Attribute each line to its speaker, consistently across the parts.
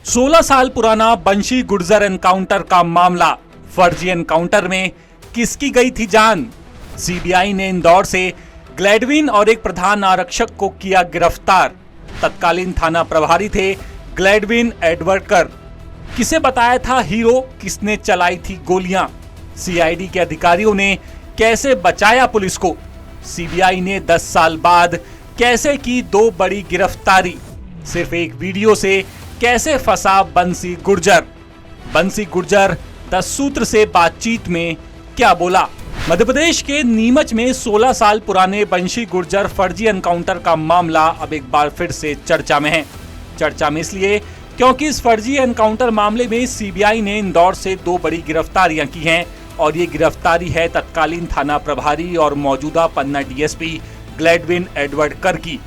Speaker 1: 16 साल पुराना बंशी गुर्जर एनकाउंटर का मामला। फर्जी एनकाउंटर में किसकी गई थी जान? सीबीआई ने इंदौर से ग्लैडविन और एक प्रधान आरक्षक को किया गिरफ्तार। तत्कालीन थाना प्रभारी थे ग्लैडविन एडवर्डकर। किसे बताया था हीरो? किसने चलाई थी गोलियां? सीआईडी के अधिकारियों ने कैसे बचाया पुलिस को? सीबीआई ने 10 साल बाद कैसे की 2 बड़ी गिरफ्तारी? सिर्फ एक वीडियो से कैसे फंसा बंशी गुर्जर? बंशी गुर्जर 10 सूत्र से बातचीत में क्या बोला? मध्य प्रदेश के नीमच में 16 साल पुराने बंशी गुर्जर फर्जी एनकाउंटर का मामला अब एक बार फिर से चर्चा में है। चर्चा में इसलिए क्योंकि इस फर्जी एनकाउंटर मामले में सीबीआई ने इंदौर से 2 बड़ी गिरफ्तारियां की हैं और ये गिरफ्तारी है तत्कालीन थाना प्रभारी और मौजूदा पन्ना डीएसपी ग्लैडविन एडवर्डकर की।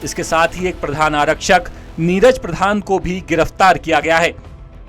Speaker 1: इसके साथ ही एक प्रधान आरक्षक नीरज प्रधान को भी गिरफ्तार किया गया है।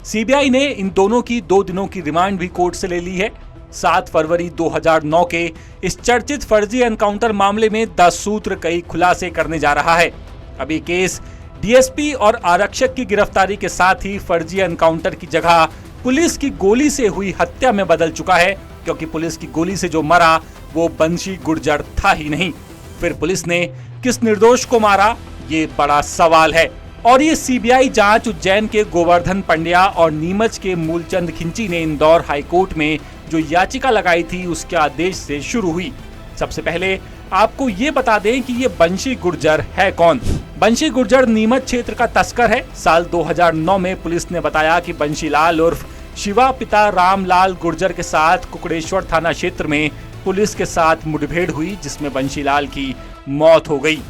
Speaker 1: सीबीआई ने इन दोनों की 2 दिनों की रिमांड भी कोर्ट से ले ली है। 7 फरवरी 2009 के इस चर्चित फर्जी एनकाउंटर मामले में 10 सूत्र कई खुलासे करने जा रहा है। अब ये केस डीएसपी और आरक्षक की गिरफ्तारी के साथ ही फर्जी एनकाउंटर की जगह पुलिस की गोली से हुई हत्या में बदल चुका है, क्योंकि पुलिस की गोली से जो मरा वो बंशी गुर्जर था ही नहीं। फिर पुलिस ने किस निर्दोष को मारा, ये बड़ा सवाल है। और ये सीबीआई जांच उज्जैन के गोवर्धन पंड्या और नीमच के मूलचंद खिंची ने इंदौर हाईकोर्ट में जो याचिका लगाई थी उसके आदेश से शुरू हुई। सबसे पहले आपको ये बता दें कि ये बंशी गुर्जर है कौन। बंशी गुर्जर नीमच क्षेत्र का तस्कर है। साल 2009 में पुलिस ने बताया कि बंशीलाल उर्फ शिवा पिता रामलाल गुर्जर के साथ कुकड़ेश्वर थाना क्षेत्र में पुलिस के साथ मुठभेड़ हुई, जिसमें बंशीलाल की मौत हो गई।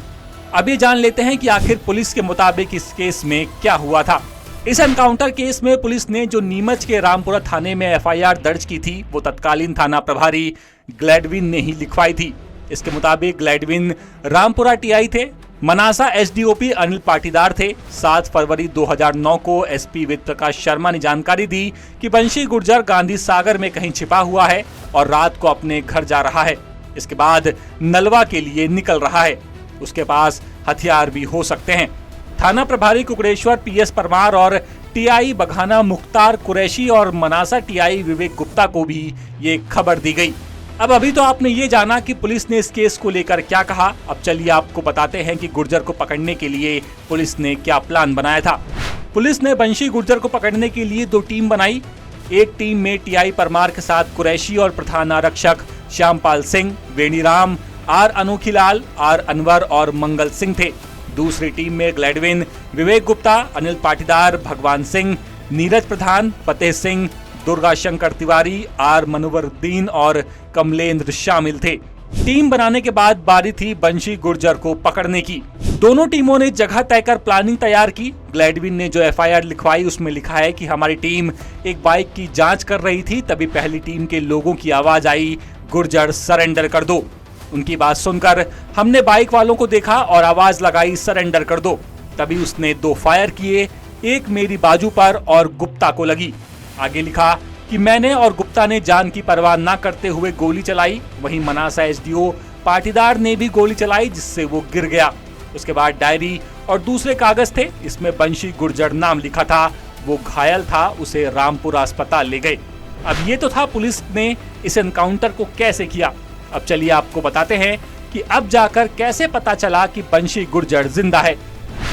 Speaker 1: अब ये जान लेते हैं कि आखिर पुलिस के मुताबिक इस केस में क्या हुआ था। इस एनकाउंटर केस में पुलिस ने जो नीमच के रामपुरा थाने में एफआईआर दर्ज की थी वो तत्कालीन थाना प्रभारी ग्लैडविन ने ही लिखवाई थी। इसके मुताबिक ग्लैडविन रामपुरा टीआई थे। मनासा एसडीओपी अनिल पाटीदार थे। 7 फरवरी 2009 को एसपी वेद प्रकाश शर्मा ने जानकारी दी कि बंशी गुर्जर गांधी सागर में कहीं छिपा हुआ है और रात को अपने घर जा रहा है। इसके बाद नलवा के लिए निकल रहा है। उसके पास हथियार भी हो सकते हैं। थाना प्रभारी कुकड़ेश्वर पीएस परमार और टीआई बघाना मुख्तार कुरैशी और मनासा टीआई विवेक गुप्ता को भी ये खबर दी गई। अब अभी तो आपने ये जाना कि पुलिस ने इस केस को लेकर क्या कहा। अब चलिए आपको बताते हैं कि गुर्जर को पकड़ने के लिए पुलिस ने क्या प्लान बनाया था। पुलिस ने बंशी गुर्जर को पकड़ने के लिए 2 टीम बनाई। एक टीम में टीआई परमार के साथ कुरैशी और प्रधान आरक्षक श्यामपाल सिंह, वेणीराम, आर अनोखीलाल, आर अनवर और मंगल सिंह थे। दूसरी टीम में ग्लैडविन, विवेक गुप्ता, अनिल पाटीदार, भगवान सिंह, नीरज प्रधान, फतेह सिंह, दुर्गा शंकर तिवारी, आर मनोवरुद्दीन और कमलेंद्र शामिल थे। टीम बनाने के बाद बारी थी बंशी गुर्जर को पकड़ने की। दोनों टीमों ने जगह तय कर प्लानिंग तैयार की। ग्लैडविन ने जो एफआईआर लिखवाई उसमें लिखा है कि हमारी टीम एक बाइक की जांच कर रही थी, तभी पहली टीम के लोगों की आवाज आई, गुर्जर सरेंडर कर दो। उनकी बात सुनकर हमने बाइक वालों को देखा और आवाज लगाई, सरेंडर कर दो। तभी उसने 2 फायर किए, एक मेरी बाजू पर और गुप्ता को लगी। आगे लिखा कि मैंने और गुप्ता ने जान की परवाह न करते हुए गोली चलाई। वहीं मनासा एसडीओ पाटीदार ने भी गोली चलाई, जिससे वो गिर गया। उसके बाद डायरी और दूसरे कागज थे, इसमें बंशी गुर्जर नाम लिखा था। वो घायल था, उसे रामपुरा अस्पताल ले गए। अब ये तो था पुलिस ने इस एनकाउंटर को कैसे किया। अब चलिए आपको बताते हैं कि अब जाकर कैसे पता चला कि बंशी गुर्जर जिंदा है।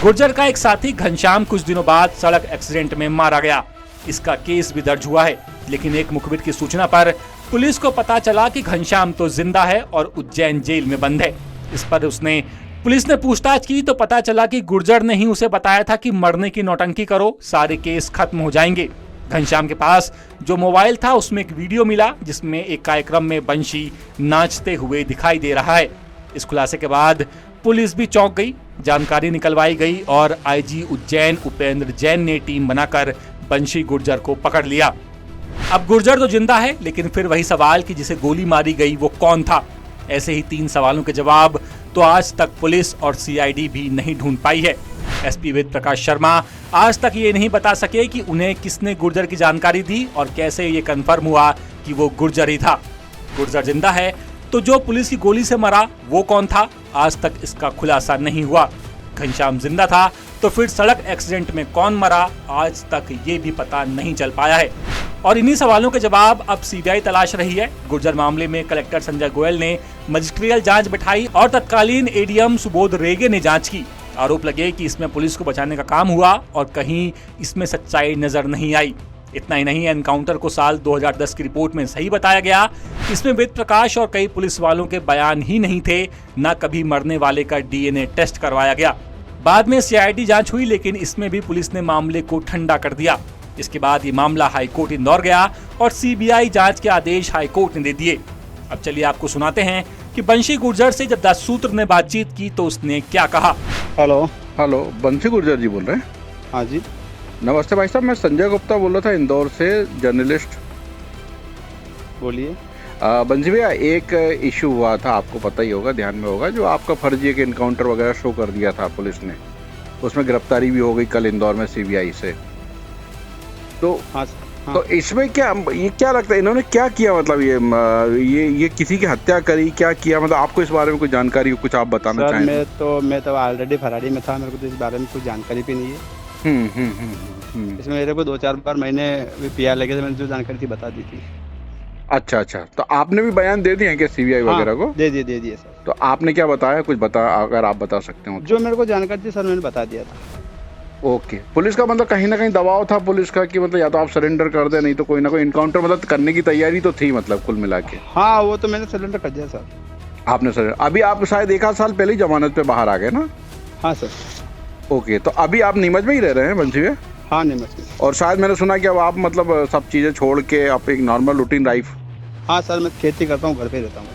Speaker 1: गुर्जर का एक साथी घनश्याम कुछ दिनों बाद सड़क एक्सीडेंट में मारा गया। इसका केस भी दर्ज हुआ है, लेकिन एक मुखबिर की सूचना पर पुलिस को पता चला कि घनश्याम तो जिंदा है और उज्जैन जेल में बंद है। इस पर पुलिस ने पूछताछ की तो पता चला कि गुर्जर ने ही उसे बताया था कि मरने की नौटंकी करो, सारे केस खत्म हो जाएंगे। घनश्याम के पास जो मोबाइल था उसमें एक वीडियो मिला, जिसमें एक कार्यक्रम में बंशी नाचते हुए दिखाई दे रहा है। इस खुलासे के बाद पुलिस भी चौंक गई। जानकारी निकलवाई गई और आईजी उज्जैन उपेंद्र जैन ने टीम बनाकर बंशी गुर्जर को पकड़ लिया। अब गुर्जर तो जिंदा है, लेकिन फिर वही सवाल कि जिसे गोली मारी गई वो कौन था। ऐसे ही 3 सवालों के जवाब तो आज तक पुलिस और सीआईडी भी नहीं ढूंढ पाई है। एसपी वेद प्रकाश शर्मा आज तक ये नहीं बता सके कि उन्हें किसने गुर्जर की जानकारी दी और कैसे ये कंफर्म हुआ कि वो गुर्जर ही था। गुर्जर जिंदा है तो जो पुलिस की गोली से मरा वो कौन था, आज तक इसका खुलासा नहीं हुआ। घनश्याम जिंदा था तो फिर सड़क एक्सीडेंट में कौन मरा, आज तक ये भी पता नहीं चल पाया है। और इन्हीं सवालों के जवाब अब सीबीआई तलाश रही है। गुर्जर मामले में कलेक्टर संजय गोयल ने मजिस्ट्रियल जांच बिठाई और तत्कालीन एडीएम सुबोध रेगे ने जांच की। आरोप लगे कि इसमें पुलिस को बचाने का काम हुआ और कहीं इसमें सच्चाई नजर नहीं आई। इतना ही नहीं, एनकाउंटर को साल 2010 की रिपोर्ट में सही बताया गया। इसमें वेद प्रकाश और कई पुलिस वालों के बयान ही नहीं थे, न कभी मरने वाले का डीएनए टेस्ट करवाया गया। बाद में सीआईडी जांच हुई, लेकिन इसमें भी पुलिस ने मामले को ठंडा कर दिया। इसके बाद ये मामला हाईकोर्ट इंदौर गया और सीबीआई जांच के आदेश हाईकोर्ट ने दे दिए। अब चलिए आपको सुनाते हैं कि बंशी गुर्जर से जब 10 सूत्र ने बातचीत की तो उसने क्या कहा।
Speaker 2: हेलो
Speaker 3: हेलो, बंशी गुर्जर जी बोल रहे हैं?
Speaker 2: हाँ जी,
Speaker 3: नमस्ते भाई साहब, मैं संजय गुप्ता बोल रहा था इंदौर से, जर्नलिस्ट।
Speaker 2: बोलिए।
Speaker 3: बंशी भैया, एक इशू हुआ था, आपको पता ही होगा, ध्यान में होगा, जो आपका फर्जी एक इनकाउंटर वगैरह शो कर दिया था पुलिस ने, उसमें गिरफ्तारी भी हो गई कल इंदौर में सीबीआई से। तो
Speaker 2: हाँ, हाँ।
Speaker 3: तो इसमें ये क्या लगता है, इन्होंने क्या किया? मतलब ये किसी की हत्या करी, क्या किया? मतलब आपको इस बारे में कोई जानकारी, कुछ आप बताना चाहें?
Speaker 2: मैं तो ऑलरेडी फरारी में था, मेरे को तो इस बारे में कोई जानकारी भी नहीं है। इसमें मेरे को 2-4 बार मैंने पीआर लगे थे, मैंने जो जानकारी थी बता दी थी।
Speaker 3: अच्छा, तो आपने भी बयान दे दिए हैं क्या सीबीआई वगैरह को?
Speaker 2: दे दिए सर।
Speaker 3: तो आपने क्या बताया, कुछ बता, अगर आप बता सकते हो?
Speaker 2: जो मेरे को जानकारी थी सर, मैंने बता दिया था।
Speaker 3: ओके। पुलिस का मतलब कहीं ना कहीं दबाव था पुलिस का कि मतलब या तो आप सरेंडर कर दे, नहीं तो कोई ना कोई इनकाउंटर मतलब करने की तैयारी तो थी, मतलब कुल मिला के।
Speaker 2: हाँ, वो तो मैंने सरेंडर कर दिया सर।
Speaker 3: आपने सरेंडर, अभी आप शायद 1 आध साल पहले ही जमानत पे बाहर आ गए ना?
Speaker 2: हाँ सर।
Speaker 3: ओके, तो अभी आप नीमच में ही रह रहे हैं बंशी भैया?
Speaker 2: हाँ, नीमच में।
Speaker 3: और शायद मैंने सुना कि अब आप मतलब सब चीज़ें छोड़ के आप एक नॉर्मल रूटीन लाइफ।
Speaker 2: हाँ सर, मैं खेती करता हूँ, घर पे रहता हूँ।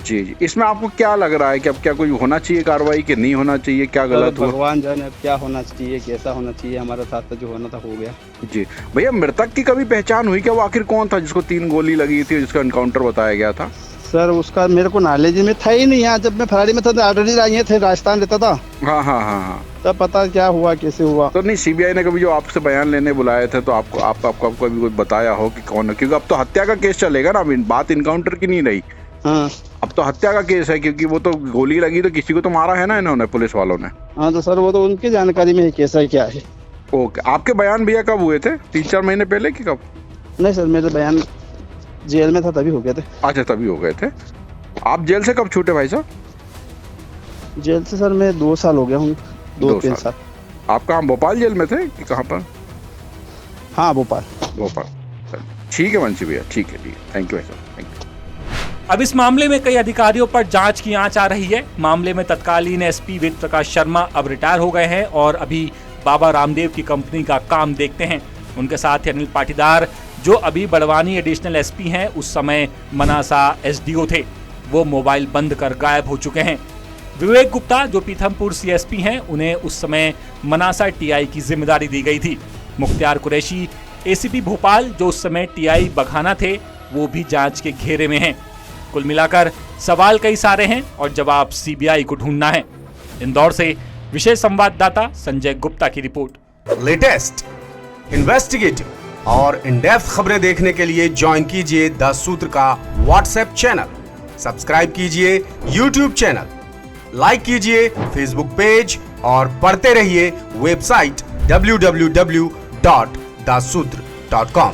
Speaker 3: जी, इसमें आपको क्या लग रहा है कि अब क्या कोई होना चाहिए कार्रवाई, कि नहीं होना चाहिए, क्या गलत हुआ?
Speaker 2: भगवान जाने अब क्या होना चाहिए, कैसा होना चाहिए। हमारे साथ तो जो होना था हो गया।
Speaker 3: जी भैया, मृतक की कभी पहचान हुई क्या? वो आखिर कौन था जिसको 3 गोली लगी थी, जिसका एनकाउंटर बताया गया था?
Speaker 2: सर, उसका मेरे को नॉलेज में था ही नहीं। यहाँ जब मैं फरारी में था तो ऑलरेडी आई थे, राजस्थान रहता था।
Speaker 3: हाँ।
Speaker 2: तब पता क्या हुआ, कैसे हुआ।
Speaker 3: तो नहीं, सीबीआई ने कभी जो आपसे बयान लेने बुलाए थे तो आपको कभी कुछ बताया हो कि कौन है? क्योंकि अब तो हत्या का केस चलेगा ना, अभी बात इनकाउंटर की नहीं रही।
Speaker 2: हाँ,
Speaker 3: अब तो हत्या का केस है, क्योंकि वो तो गोली लगी तो किसी को तो मारा है ना इन्होंने, पुलिस वालों ने।
Speaker 2: हाँ, तो सर वो तो उनकी जानकारी में है कैसा क्या है।
Speaker 3: ओके, आपके बयान भैया कब हुए थे? 3-4 महीने पहले कि कब?
Speaker 2: नहीं सर, मेरे बयान जेल में था तभी हो गए थे।
Speaker 3: अच्छा, तभी हो गए थे। आप जेल से कब छूटे भाई साहब?
Speaker 2: जेल से सर मैं 2 साल हो गया हूँ, 2-3 साल।
Speaker 3: आप कहाँ, भोपाल जेल में थे कि कहाँ पर?
Speaker 2: हाँ, भोपाल।
Speaker 3: ठीक है वंशी भैया, ठीक है, थैंक यू भाई साहब, थैंक यू।
Speaker 1: अब इस मामले में कई अधिकारियों पर जांच की आंच आ रही है। मामले में तत्कालीन एसपी वेद प्रकाश शर्मा अब रिटायर हो गए हैं और अभी बाबा रामदेव की कंपनी का काम देखते हैं। उनके साथ ही अनिल पाटीदार, जो अभी बड़वानी एडिशनल एसपी हैं, उस समय मनासा एसडीओ थे, वो मोबाइल बंद कर गायब हो चुके हैं। विवेक गुप्ता, जो पीथमपुर सीएसपी हैं, उन्हें उस समय मनासा टीआई की जिम्मेदारी दी गई थी। मुख्तियार कुरैशी, एसीपी भोपाल, जो उस समय टीआई बघाना थे, वो भी जांच के घेरे में हैं। कुल मिलाकर सवाल कई सारे हैं और जवाब सीबीआई को ढूंढना है। इंदौर से विशेष संवाददाता संजय गुप्ता की रिपोर्ट।
Speaker 4: लेटेस्ट, इन्वेस्टिगेटिव और इन डेप्थ खबरें देखने के लिए ज्वाइन कीजिए 10 सूत्र का व्हाट्सएप चैनल, सब्सक्राइब कीजिए यूट्यूब चैनल, लाइक कीजिए फेसबुक पेज और पढ़ते रहिए वेबसाइट www.dasudr.com।